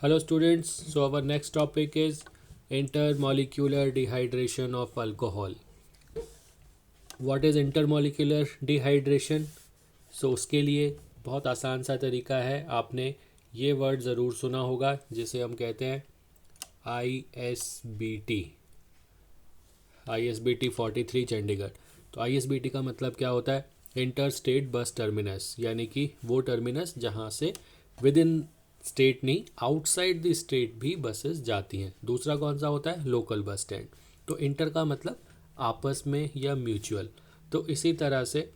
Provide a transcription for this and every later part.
Hello students, so our next topic is intermolecular dehydration of alcohol. What is intermolecular dehydration? So उसके लिए बहुत आसान सा तरीका है, आपने ये वर्ड ज़रूर सुना होगा जिसे हम कहते हैं ISBT, ISBT 43 चंडीगढ़। तो ISBT का मतलब क्या होता है? इंटर स्टेट बस टर्मिनस, यानी कि वो टर्मिनस जहाँ से विद इन स्टेट नहीं, आउटसाइड द स्टेट भी बसेस जाती हैं। दूसरा कौन सा होता है? Local bus stand. तो इंटर का मतलब आपस में या म्यूचुअल। तो इसी तरह से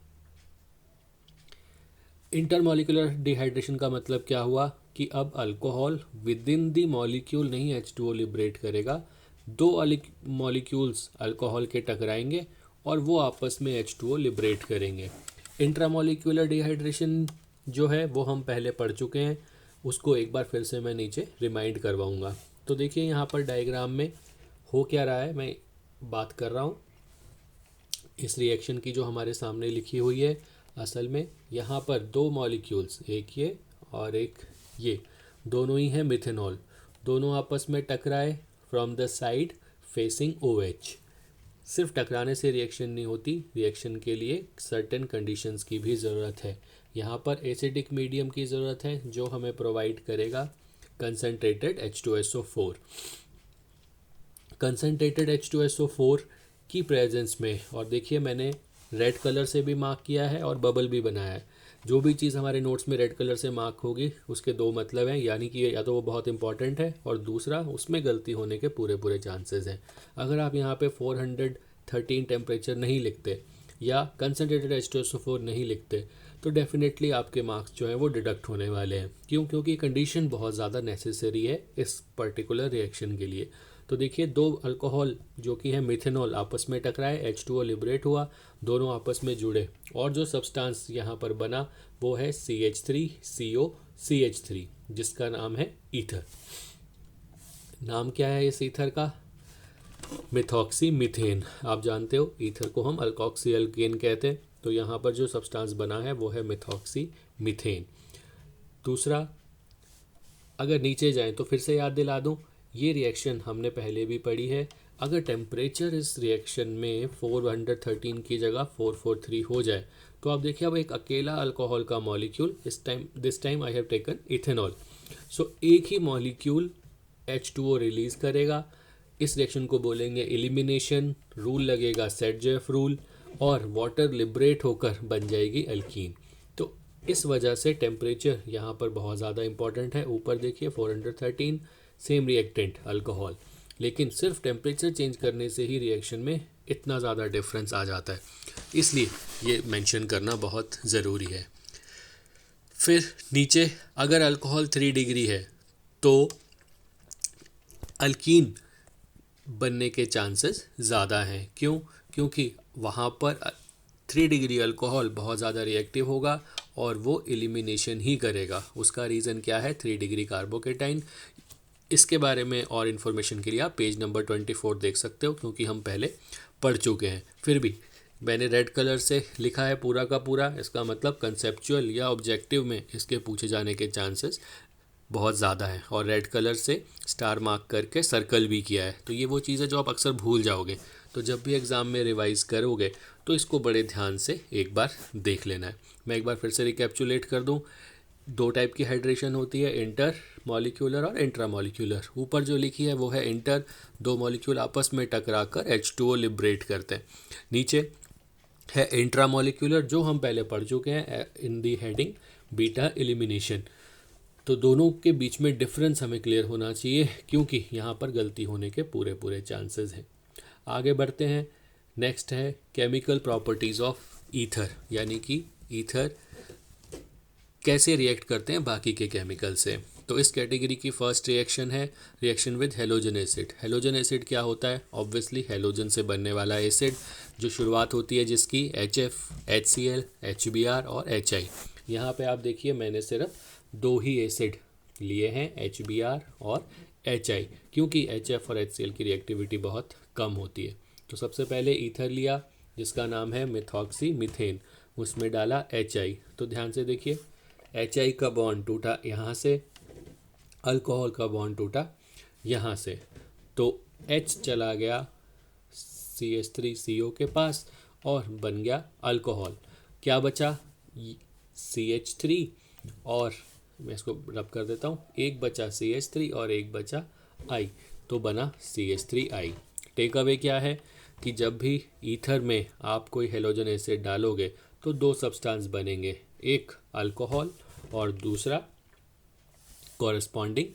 इंटरमॉलिक्यूलर डिहाइड्रेशन का मतलब क्या हुआ कि अब alcohol with in the molecule नहीं H2O लिबरेट करेगा, दो मॉलिक्यूल्स अल्कोहल के टकराएंगे और वो आपस में H2O लिबरेट करेंगे। इंट्रामॉलिक्यूलर डिहाइड्रेशन जो है वो हम पहले पढ़ चुके हैं, उसको एक बार फिर से मैं नीचे रिमाइंड करवाऊंगा। तो देखिए यहाँ पर डायग्राम में हो क्या रहा है, मैं बात कर रहा हूँ इस रिएक्शन की जो हमारे सामने लिखी हुई है। असल में यहाँ पर दो मॉलिक्यूल्स, एक ये और एक ये, दोनों ही हैं मिथेनॉल। दोनों आपस में टकराए from the side facing OH। सिर्फ टकराने से रिएक्शन नहीं होती, रिएक्शन के लिए सर्टेन कंडीशंस की भी ज़रूरत है। यहाँ पर एसिडिक मीडियम की ज़रूरत है जो हमें प्रोवाइड करेगा कंसनट्रेटेड H2SO4। कंसनट्रेटेड H2SO4 की प्रेजेंस में, और देखिए मैंने रेड कलर से भी मार्क किया है और बबल भी बनाया है। जो भी चीज़ हमारे नोट्स में रेड कलर से मार्क होगी उसके दो मतलब हैं, यानी कि या तो वो बहुत इंपॉर्टेंट है और दूसरा उसमें गलती होने के पूरे पूरे चांसेस हैं। अगर आप यहाँ पे 413 टेम्परेचर नहीं लिखते या कंसनट्रेटेड H2SO4 नहीं लिखते तो डेफिनेटली आपके मार्क्स जो हैं वो डिडक्ट होने वाले हैं। क्यों? क्योंकि कंडीशन बहुत ज़्यादा नेसेसरी है इस पर्टिकुलर रिएक्शन के लिए। तो देखिए दो अल्कोहल जो कि है मिथेनॉल आपस में टकराए, H2O लिबरेट हुआ, दोनों आपस में जुड़े और जो सब्सटेंस यहाँ पर बना वो है CH3COCH3 जिसका नाम है ईथर। नाम क्या है इस ईथर का? Methoxy methane. आप जानते हो ईथर को हम अल्कोक्सी एल्केन कहते हैं। तो यहाँ पर जो सब्सटेंस बना है वो है मिथॉक्सी मीथेन। दूसरा, अगर नीचे जाएं तो फिर से याद दिला दूं, ये रिएक्शन हमने पहले भी पढ़ी है। अगर टेम्परेचर इस रिएक्शन में 413 की जगह 443 हो जाए तो आप देखिए अब एक अकेला अल्कोहल का molecule, this time I have taken ethanol, so एक ही मॉलिक्यूल H2O रिलीज करेगा। इस रिएक्शन को बोलेंगे एलिमिनेशन, रूल लगेगा सेट-जेफ रूल और वाटर लिबरेट होकर बन जाएगी एल्कीन। तो इस वजह से टेम्परेचर यहाँ पर बहुत ज़्यादा इंपॉर्टेंट है। ऊपर देखिए 413, सेम रिएक्टेंट अल्कोहल, लेकिन सिर्फ टेम्परेचर चेंज करने से ही रिएक्शन में इतना ज़्यादा डिफरेंस आ जाता है, इसलिए ये मेंशन करना बहुत ज़रूरी है। फिर नीचे अगर अल्कोहल 3 डिग्री है तो अल्कीन बनने के चांसेस ज़्यादा हैं। क्यों? क्योंकि वहाँ पर 3 डिग्री अल्कोहल बहुत ज़्यादा रिएक्टिव होगा और वो एलिमिनेशन ही करेगा। उसका रीज़न क्या है? 3 डिग्री कार्बोकेटाइन। इसके बारे में और इन्फॉर्मेशन के लिए आप पेज नंबर 24 देख सकते हो, क्योंकि हम पहले पढ़ चुके हैं। फिर भी मैंने रेड कलर से लिखा है पूरा का पूरा, इसका मतलब कंसेप्चुअल या ऑब्जेक्टिव में इसके पूछे जाने के चांसेस बहुत ज़्यादा है। और रेड कलर से स्टार मार्क करके सर्कल भी किया है। तो ये वो चीज़ है जो आप अक्सर भूल जाओगे, तो जब भी एग्ज़ाम में रिवाइज करोगे तो इसको बड़े ध्यान से एक बार देख लेना है। मैं एक बार फिर से रिकैप्चुलेट कर दूं, दो टाइप की हाइड्रेशन होती है, इंटर मॉलिक्यूलर और इंट्रा मॉलिक्यूलर। ऊपर जो लिखी है वो है इंटर, दो मॉलिक्यूल आपस में टकरा कर H2O लिबरेट करते हैं। नीचे है इंट्रा मॉलिक्यूलर जो हम पहले पढ़ चुके हैं इन दी हेडिंग बीटा एलिमिनेशन। तो दोनों के बीच में डिफरेंस हमें क्लियर होना चाहिए, क्योंकि यहाँ पर गलती होने के पूरे पूरे चांसेस हैं। आगे बढ़ते हैं। नेक्स्ट है केमिकल प्रॉपर्टीज़ ऑफ ईथर, यानी कि ईथर कैसे रिएक्ट करते हैं बाकी के केमिकल से। तो इस कैटेगरी की फर्स्ट रिएक्शन है reaction with halogen acid. Halogen acid क्या होता है? ऑब्वियसली हेलोजन से बनने वाला एसिड, जो शुरुआत होती है जिसकी HF, HCl, HBr और HI। यहाँ पे आप देखिए मैंने सिर्फ दो ही एसिड लिए हैं, HBr और HI, क्योंकि HF और HCl की रिएक्टिविटी बहुत कम होती है। तो सबसे पहले ईथर लिया जिसका नाम है मिथॉक्सी मीथेन, उसमें डाला HI। तो ध्यान से देखिए HI का बॉन्ड टूटा यहाँ से अल्कोहल का बॉन्ड टूटा यहाँ से, तो H चला गया CH3CO के पास और बन गया अल्कोहल। क्या बचा? CH3 और मैं इसको रब कर देता हूँ, एक बचा CH3 और एक बचा I, तो बना CH3I। टेक अवे क्या है कि जब भी ईथर में आप कोई हेलोजन एसिड डालोगे तो दो सब्सटेंस बनेंगे, एक अल्कोहल और दूसरा कॉरस्पॉन्डिंग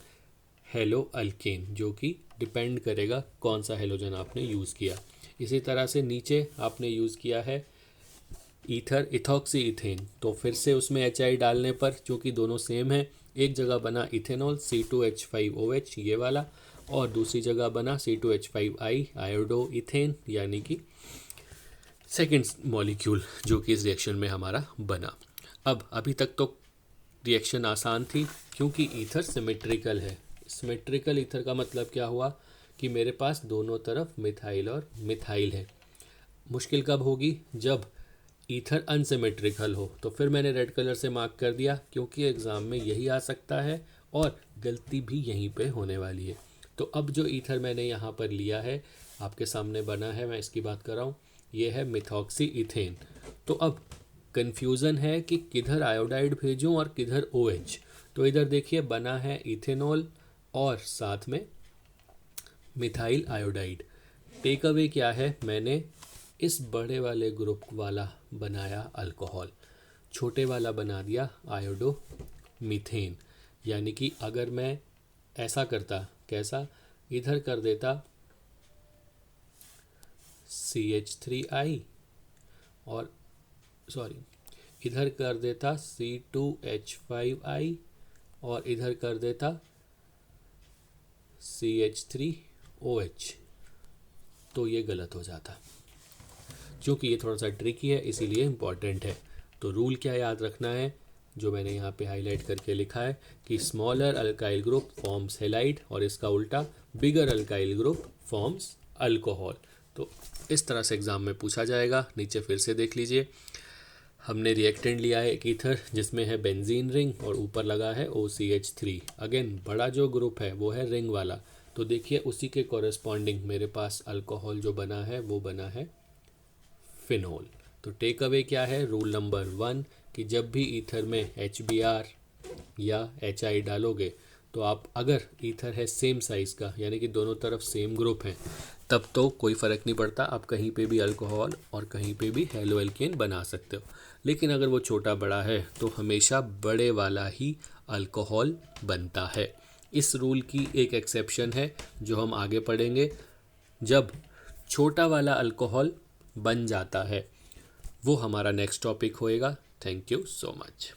हेलो अल्केन, जो कि डिपेंड करेगा कौन सा हेलोजन आपने यूज़ किया। इसी तरह से नीचे आपने यूज़ किया है ईथर इथॉक्सी इथेन, तो फिर से उसमें HI डालने पर, जो कि दोनों सेम है, एक जगह बना इथेनॉल C2H5OH ये वाला, और दूसरी जगह बना C2H5I आयोडो इथेन, यानी कि सेकेंड मॉलिक्यूल जो कि इस रिएक्शन में हमारा बना। अब अभी तक तो रिएक्शन आसान थी क्योंकि ईथर सिमेट्रिकल है। सिमेट्रिकल ईथर का मतलब क्या हुआ कि मेरे पास दोनों तरफ मिथाइल और मिथाइल है। मुश्किल कब होगी? जब ईथर अनसिमेट्रिकल हो। तो फिर मैंने रेड कलर से मार्क कर दिया क्योंकि एग्ज़ाम में यही आ सकता है और गलती भी यहीं पे होने वाली है। तो अब जो ईथर मैंने यहाँ पर लिया है आपके सामने बना है, मैं इसकी बात कर रहा हूँ, ये है मिथॉक्सी इथेन। तो अब कन्फ्यूज़न है कि किधर आयोडाइड भेजूँ और किधर OH। तो इधर देखिए बना है इथेनॉल और साथ में मिथाइल आयोडाइड। टेक अवे क्या है, मैंने इस बड़े वाले ग्रुप वाला बनाया अल्कोहल, छोटे वाला बना दिया आयोडो मीथेन। यानी कि अगर मैं ऐसा करता, कैसा, इधर कर देता CH3I और इधर कर देता C2H5I और इधर कर देता CH3OH, तो ये गलत हो जाता। क्योंकि ये थोड़ा सा ट्रिकी है इसीलिए इम्पॉर्टेंट है। तो रूल क्या याद रखना है, जो मैंने यहाँ पे हाईलाइट करके लिखा है कि smaller alkyl group forms halide और इसका उल्टा बिगर अल्काइल ग्रुप फॉर्म्स अल्कोहल। तो इस तरह से एग्ज़ाम में पूछा जाएगा। नीचे फिर से देख लीजिए, हमने रिएक्टेंट लिया है एक ईथर जिसमें है बेंजीन रिंग और ऊपर लगा है OCH3। अगेन बड़ा जो ग्रुप है वो है रिंग वाला, तो देखिए उसी के कॉरेस्पॉन्डिंग मेरे पास अल्कोहल जो बना है वो बना है फिनोल। तो टेक अवे क्या है, रूल नंबर 1 कि जब भी ईथर में HBr या HI डालोगे तो आप, अगर ईथर है सेम साइज़ का यानी कि दोनों तरफ सेम ग्रुप है, तब तो कोई फ़र्क नहीं पड़ता, आप कहीं पे भी अल्कोहल और कहीं पे भी हेलो एल्केन बना सकते हो। लेकिन अगर वो छोटा बड़ा है तो हमेशा बड़े वाला ही अल्कोहल बनता है। इस रूल की एक एक्सेप्शन है जो हम आगे पढ़ेंगे, जब छोटा वाला अल्कोहल बन जाता है, वो हमारा नेक्स्ट टॉपिक होएगा। Thank you so much.